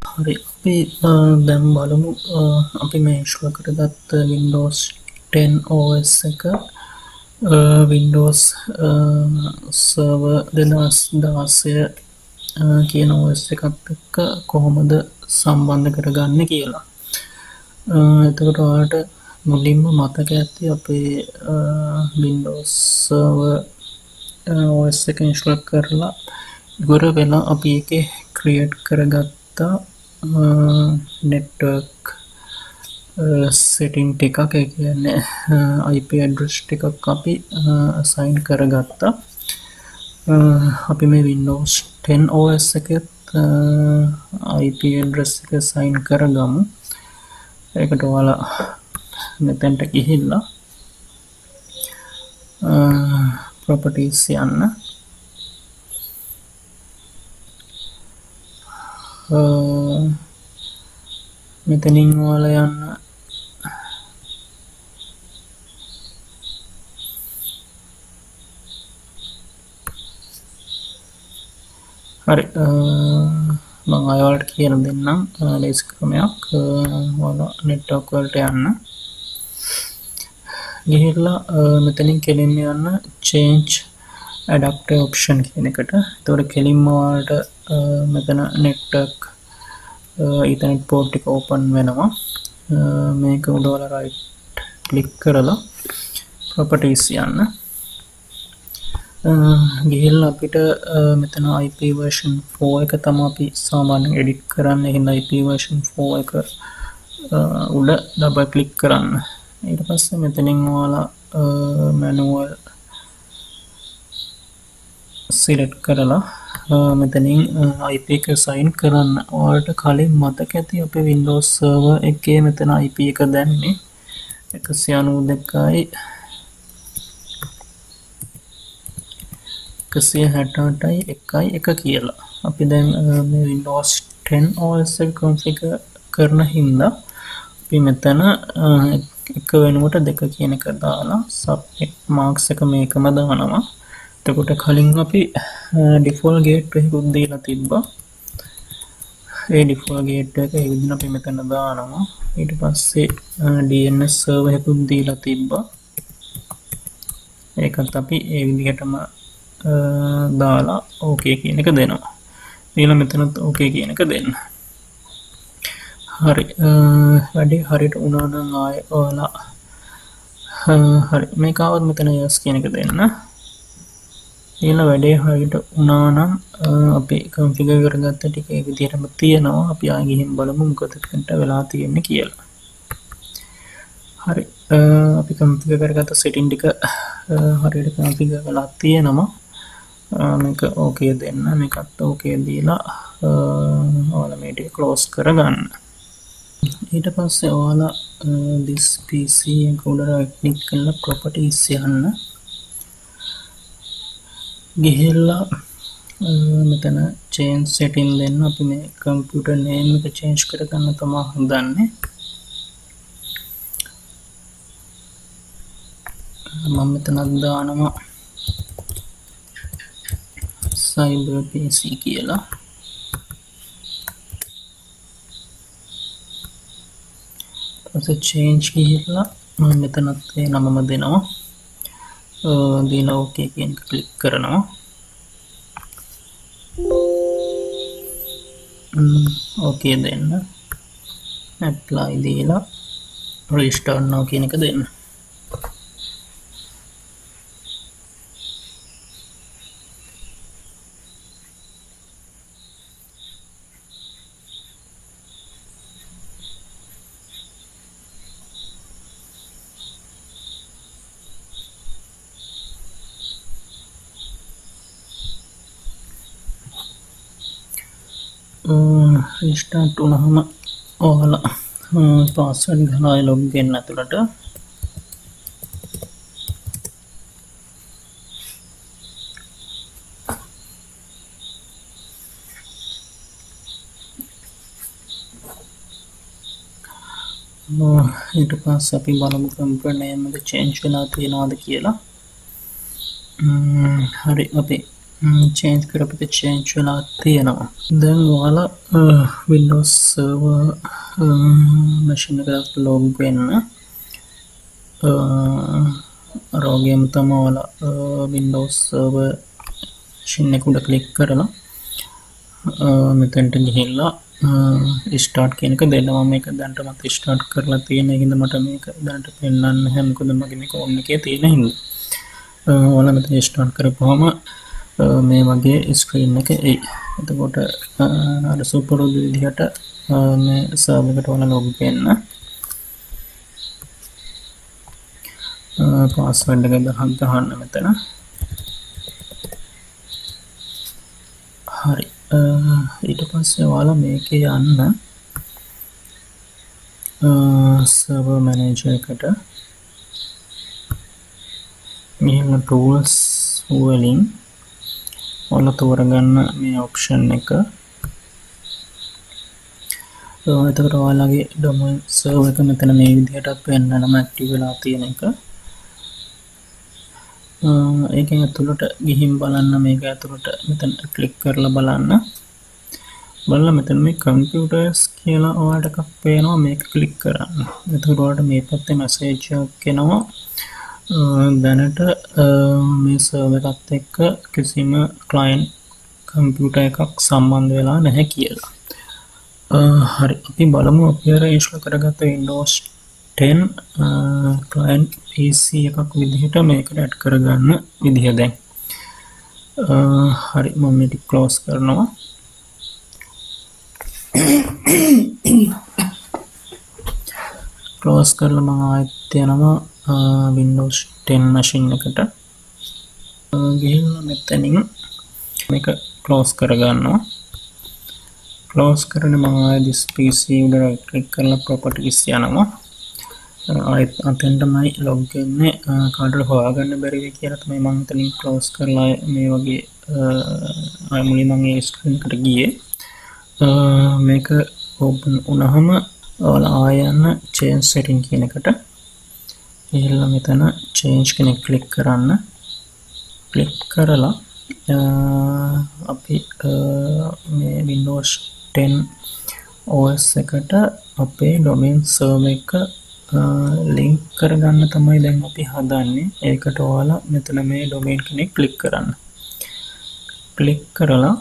හරි අපි දැන් බලමු අපි මේ ඉන්ස්ටෝල් කරගත්ත Windows 10 OS එක Windows Server 2016 කියන OS එකත් එක්ක කොහොමද සම්බන්ධ කරගන්නේ කියලා. එතකොට ඔයාලට මුලින්ම මතක ඇති අපේ Windows Server OS එක ඉන්ස්ටෝල් කරලා ඉවර වෙලා අපි එකේ ක්‍රියේට් කරගත්ත network setting ටිකක් ඒ කියන්නේ IP address ටිකක් අපි assign කරගත්තා. අපි මේ Windows 10 OS එකෙත් IP address එක assign කරගමු. ඒකට ඔයාලා මෙතෙන්ට ගිහිල්ලා properties යන්න. මෙතනින් ඔයාලා යන්න හරි මම ඔයාලට කියලා දෙන්නම් ලේසි ක්‍රමයක්. ඔයාලා network වලට යන්න. ගිහිල්ලා මෙතනින් කෙලින්ම යන්න change adapter option කියන එකට. එතකොට කෙලින්ම ඔයාලට මෙතන network ethernet port එක open වෙනවා. මේක උඩ ඔයාලා right click කරලා properties යන්න. ගිහිල්ලා අපිට මෙතන IP version 4 එක තමයි අපි සාමාන්‍යයෙන් edit කරන්නේ. එහෙනම් IP version 4 එක උඩ double click කරන්න. ඊට පස්සේ මෙතනින් ඔයාලා manual select කරලා මෙතනින් IP එක assign කරන්න. ඔයාලට කලින් මතක ඇති අපේ Windows server එකේ මෙතන IP එක දැන්නේ 192.168.1 කියලා. අපි දැන් මේ Windows 10 OS එක configure කරන හින්දා අපි මෙතන එක වෙනුවට දෙක කියන එක දාලා subnet marks එක මේකම දානවා. එතකොට කලින් අපි default gateway එකක් දීලා තිබ්බා. ඒ default gateway එක ඒ විදිහට අපි මෙතන දානවා. ඊට පස්සේ DNS server එකක් දීලා තිබ්බා. ඒකත් අපි ඒ විදිහටම දාලා okay කියන එක දෙනවා. ඊළඟ මෙතනත් okay කියන එක දෙන්න. හරි වැඩි හරියට වුණා නම් ආයෙ ඔයාලා හරි මේක આવත් මෙතන yes කියන එක දෙන්න. ඊළඟ වැඩේ හරියට වුණා නම් අපි configure කරගත්ත ටික ඒ විදිහටම තියෙනවා. අපි ආයෙ ගිහින් බලමු මොකද මෙතනට වෙලා තියෙන්නේ කියලා. හරි අපි configure කරගත්ත setting ටික හරියට configure කරලා තියෙනවා. මේක okay දෙන්න. මේකත් okay දීලා ඔයාලා මේ ටික close කරගන්න. ඊට පස්සේ ඔයාලා this PC එක උඩ right click කරලා properties යන්න. ගිහිල්ලා මෙතන change setting දෙන්න. අපි මේ computer name එක change කරගන්න තමයි හදන්නේ. මම මෙතනක් දානවා cyber PC කියලා. ඊට change ගිහිල්ලා මම මෙතනත් ඒ නමම දෙනවා. දීලා okay කියන එක click කරනවා. okay දෙන්න. apply දීලා restart now කියන එක දෙන්න. restart වුණාම ඔයාලා password ගහලා log in ඇතුළට ඊට පස්සේ අපි බලමු computer name එක change වෙලා තියෙනවද කියලා. හරි අපි චේන්ජ් කරපිට චේන්ජ් වෙලා තියෙනවා. දැන් ඔයාලා Windows server machine එකට log වෙන්න රෝගයම තමයි ඔයාලා Windows server machine එක උඩ ක්ලික් කරලා මෙතනට ගිහිල්ලා ස්ටාර්ට් කියන එක දෙන්න. මම මේක දැනට මත ස්ටාර්ට් කරලා තියෙන හින්දා මට මේක දැනට පෙන්වන්න නැහැ. මොකද මගේ මේක ඔන් එකේ තියෙන හින්දා. ඔයාලා මෙතන ස්ටාර්ට් කරපුවම මේ වගේ ස්ක්‍රීන් එක එයි. එතකොට අර සුපුරුදු විදිහට මේ සර්වර් එකට ඔයාලා ලොග් වෙන්න. පාස්වර්ඩ් එක දාන්න මෙතන. හරි. ඊට පස්සේ ඔයාලා මේකේ යන්න සර්වර් මැනේජර් එකට ගිහින් tools වලින් ඔයාලා තෝරගන්න මේ ඔප්ෂන් එක. එතකොට ඔයාලගේ ඩොමයින් සර්වර් එක මෙතන මේ විදිහට පෙන්නනම ඇක්ටිව් වෙලා තියෙන එක. ඒකෙන් ඇතුළට ගිහින් බලන්න මේක ඇතුළට මෙතන ක්ලික් කරලා බලන්න. බලලා මෙතන මේ කම්පියුටර්ස් කියලා ඔයාලට එකක් පේනවා මේක ක්ලික් කරන්න. එතකොට ඔයාලට මේ පැත්තේ මැසේජ් එකක් එනවා. දැනට මේ සර්වර් එකත් එක්ක කිසිම ක්ලයන්ට් කම්පියුටර් එකක් සම්බන්ධ වෙලා නැහැ කියලා. හරි. අපි බලමු අපි අර ඉන්ස්ටෝල් කරගත්ත Windows 10 client PC එකක් විදිහට මේකට ඇඩ් කරගන්න විදිහ දැන්. හරි. මම මේක ක්ලෝස් කරනවා. ක්ලෝස් කරලා මම ආයෙත් යනවා Windows 10 machine එකට. ගිහිල්ලා මෙතනින් මේක ක්ලෝස් කරගන්නවා. ක්ලෝස් කරන මම ආයෙ this PC උඩ right click කරලා properties යනවා. ආයෙත් අතෙන්ටමයි log වෙන්නේ. කාටද හොයාගන්න බැරි වෙයි කියලා තමයි මම එතනින් ක්ලෝස් කරලා මේ වගේ ආයෙ මුලින් මම ඒ screen එකට ගියේ. මේක open වුණාම ඔයාලා ආයෙ යන්න change setting කියන එකට. ගිහිල්ලා මෙතන change කෙනෙක් ක්ලික් කරන්න. ක්ලික් කරලා අපි මේ Windows 10 OS එකට අපේ domain server එක link කරගන්න තමයි දැන් අපි හදන්නේ. ඒකට ඔයාලා මෙතන මේ domain කෙනෙක් ක්ලික් කරන්න. ක්ලික් කරලා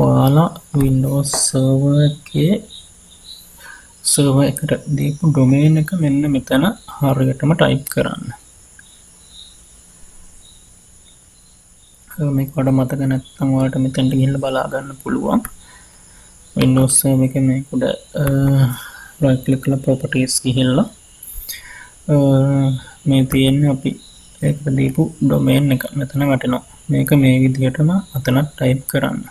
ඔයාලා Windows server එකේ server එකට දීපු domain එක මෙන්න මෙතන හරියටම type කරන්න. මේක වඩා මතක නැත්නම් ඔයාලට මෙතනට ගිහිල්ලා බලා ගන්න පුළුවන්. Windows server එකේ මේක උඩ right click කරලා properties ගිහිල්ලා මේ තියෙන්නේ අපි ඒකට දීපු domain එක මෙතන වැටෙනවා. මේක මේ විදිහටම අතනක් type කරන්න.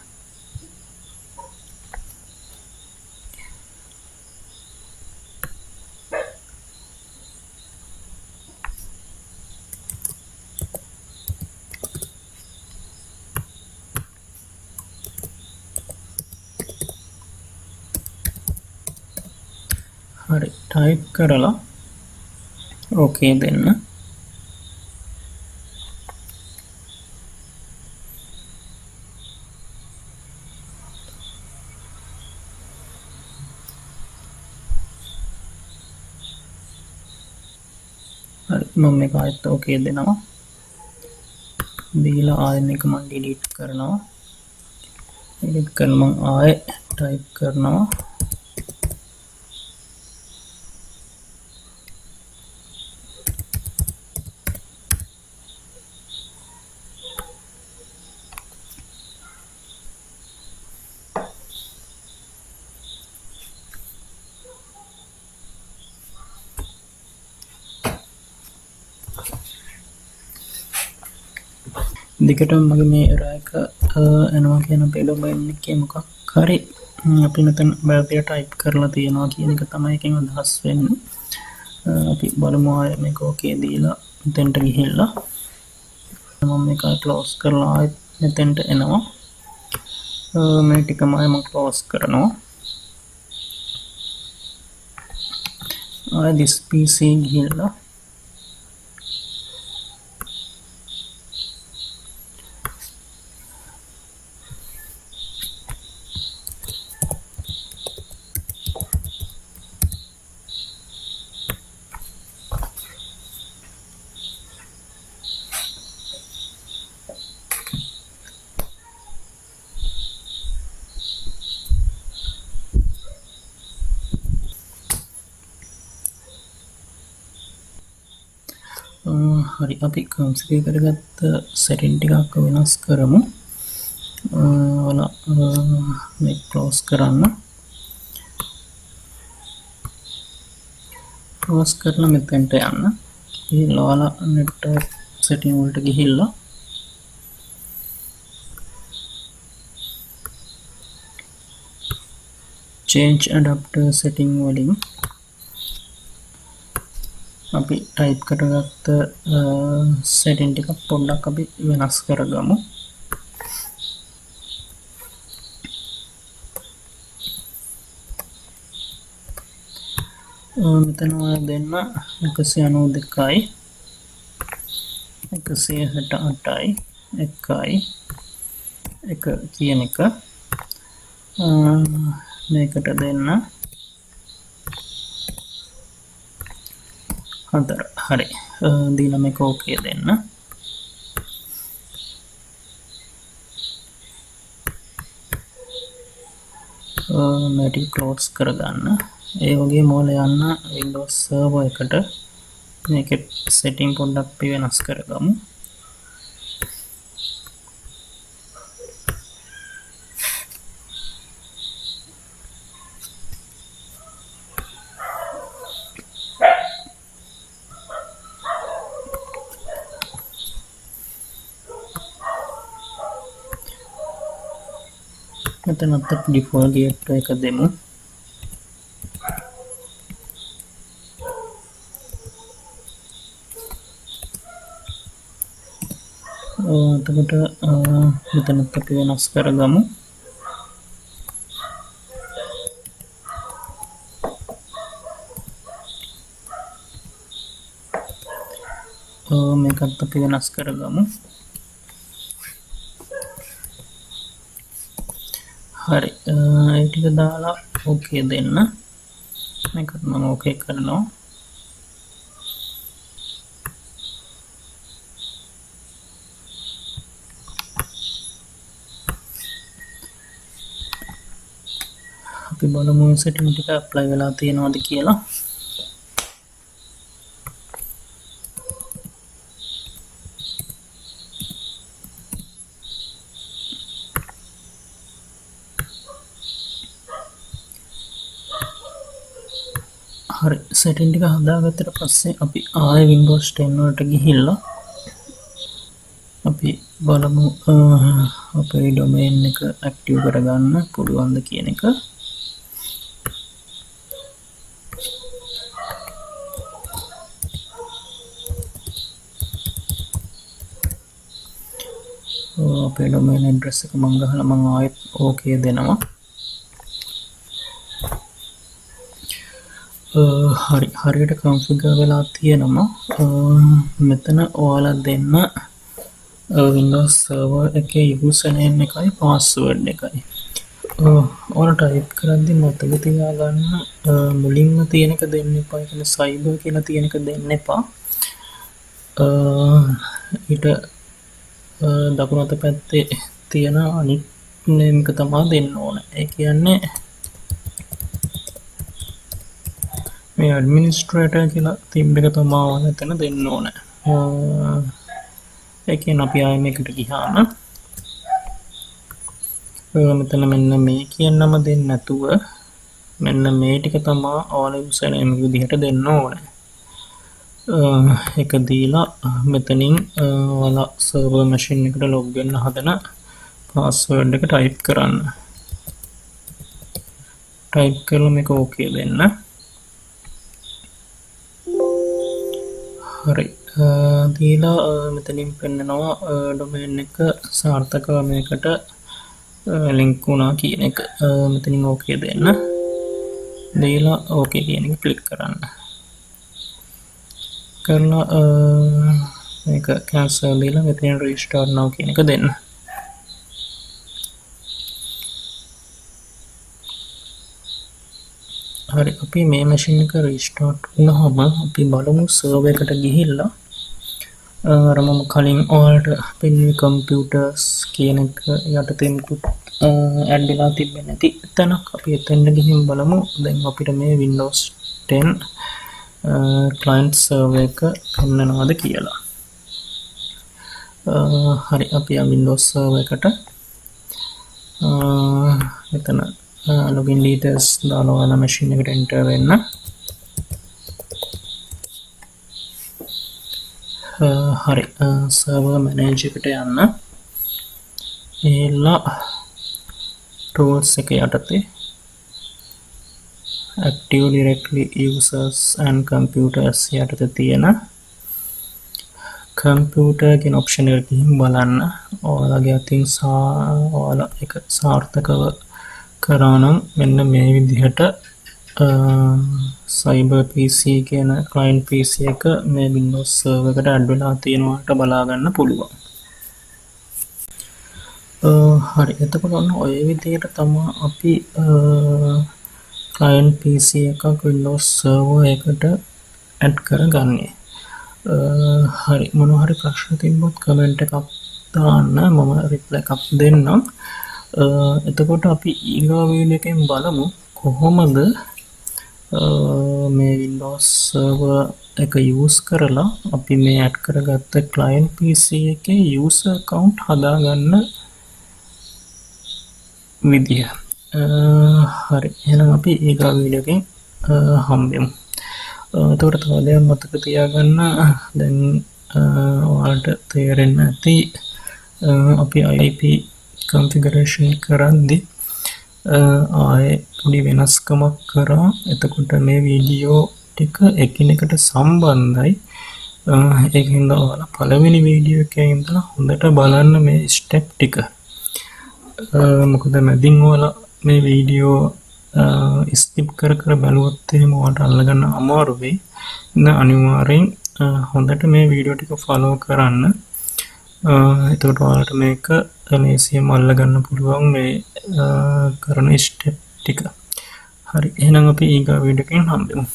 හරි. type කරලා okay දෙන්න. හරි. මම මේක ආයෙත් okay දෙනවා. දීලා ආයෙ මේක මම delete කරනවා. delete කරලා මම ආයෙ type කරනවා. දිගටම මගේ මේ error එක එනවා කියන අපේ domain එකේ මොකක් හරි අපි මෙතන වැරදිව type කරලා තියෙනවා කියන එක තමයි එකෙන් අදහස් වෙන්නේ. අපි බලමු ආයෙ මේක okay දීලා මෙතෙන්ට ගිහිල්ලා මම මේක close කරලා ආයෙත් මෙතෙන්ට එනවා. මේ ටිකම ආයෙ මම close කරනවා. ආයෙ this PC ගිහිල්ලා හරි අපි කන්ෆිගර් කරගත්ත සෙටින් ටිකක් වෙනස් කරමු. ඔයාලා මේක ක්ලෝස් කරන්න. ක්ලෝස් කරලා මෙතෙන්ට යන්න. ගිහිල්ලා ඔයාලා network setting වලට ගිහිල්ලා change adapter setting වලින් අපි ටයිප් කරගත්ත setting ටික පොඩ්ඩක් අපි වෙනස් කරගමු. මෙතන ඔයාලා දෙන්න 192යි 168යි 1යි 1 කියන එක මේකට දෙන්න 4. හරි දීලා මේක ඕකේ දෙන්න. මේක ක්ලෝස් කරගන්න. ඒ වගේ මොල යන්න Windows server එකට මේක setting පොඩ්ඩක් අපි වෙනස් කරගමු. මෙතනත් අපි default gateway එක දෙමු. එතකොට මෙතනත් අපි වෙනස් කරගමු. මේකත් අපි වෙනස් කරගමු. හරි ඒ ටික දාලා ඕකේ දෙන්න. මේකත් මම ඕකේ කරනවා. අපි බලමු setting ටික apply වෙලා තියෙනවද කියලා. හරි setting ටික හදාගත්තට පස්සේ අපි ආයෙ Windows 10 වලට ගිහිල්ලා අපි බලමු අපේ domain එක active කරගන්න පුළුවන්ද කියන එක. අපේ domain address එක මම ගහලා මම ආයෙත් okay දෙනවා. හරියට configure වෙලා තියෙනවා. මෙතන ඔයාලා දෙන්න Windows server එකේ username එකයි password එකයි. ඔයාලා type කරද්දි මතක තියාගන්න මුලින්ම තියෙන එක දෙන්න එපා. ඒ කියන්නේ cyber කියලා තියෙන එක දෙන්න එපා. ඊට දකුණු අත පැත්තේ තියෙන අනිත් name එක තමයි දෙන්න ඕන. ඒ කියන්නේ මේ administrator කියලා theme එක තමයි ඔයාලා එතන දෙන්න ඕන. ඒ කියන්නේ අපි ආයෙ මේකට ගියාම මෙතන මෙන්න මේ කියන නම දෙන්න නැතුව මෙන්න මේ ටික තමයි ඔයාලා username එක විදිහට දෙන්න ඕන. ඒක දීලා මෙතනින් ඔයාලා server machine එකට log වෙන්න හදන password එක type කරන්න. type කරලා මේක okay දෙන්න. හරි දීලා මෙතනින් පෙන්නනවා domain එක සාර්ථකව මේකට link වුණා කියන එක. මෙතනින් okay දෙන්න. දීලා okay කියන එක click කරන්න. කරලා මේක cancel දීලා මෙතන restart now කියන එක දෙන්න. හරි අපි මේ machine එක restart වුණාම අපි බලමු server එකට ගිහිල්ලා අර මම කලින් ඔයාලට පෙන්වුවේ computers කියන එක යටතේ මුකුත් add වෙලා තිබෙන්නේ නැති තැනක්. අපි එතෙන්ට ගිහින් බලමු. දැන් අපිට මේ Windows 10 ක්ලයින්ට් සර්වර් එක පෙන්නනවාද කියලා. හරි අපි Windows server එකට මෙතන login details දාලා ඔයාලා machine එකට enter වෙන්න. හරි server manager එකට යන්න. ඒලා tools එක යටතේ active directory users and computers යටතේ තියෙන computer කියන option එකට ගිහින් බලන්න. ඔයාලගේ අතින් ඔයාලා එක සාර්ථකව කරා නම් මෙන්න මේ විදිහට cyber PC කියන client PC එක මේ Windows server එකට add වෙලා තියෙනවාට බලා ගන්න පුළුවන්. හරි එතකොට ඔන්න ඔය විදිහට තමයි අපි client PC එකක් Windows server එකට add කරගන්නේ. හරි මොනවා හරි ප්‍රශ්න තිබ්බොත් කමෙන්ට් එකක් දාන්න මම රිප්ලයි එකක් දෙන්නම්. එතකොට අපි ඊගා වීඩියෝ එකෙන් බලමු කොහොමද මේ Windows server එක use කරලා අපි මේ add කරගත්ත client PC එකේ user account හදාගන්න විදිහ. හරි එහෙනම් අපි ඊගා වීඩියෝ එකෙන් හම්බෙමු. එතකොට තව දෙයක් මතක තියාගන්න දැන් ඔයාලට තේරෙන්න ඇති අපි IP configuration කරද්දී ආයේ පොඩි වෙනස්කමක් කරා. එතකොට මේ වීඩියෝ ටික එකිනෙකට සම්බන්ධයි. ඒකින්ද ඔයාලා පළවෙනි වීඩියෝ එකේ ඉඳලා හොඳට බලන්න මේ ස්ටෙප් ටික. මොකද මැදින් ඔයාලා මේ වීඩියෝ ස්කිප් කර බැලුවොත් එහෙම ඔයාලට අල්ලගන්න අමාරු වෙයි. අනිවාර්යෙන් හොඳට මේ වීඩියෝ ටික ෆලෝ කරන්න. එතකොට ඔයාලට මේක ලේසියෙන් අල්ලගන්න පුළුවන් මේ කරන ස්ටෙප් ටික. හරි එහෙනම් අපි ඊගා වීඩියෝ එකෙන් හම්බෙමු.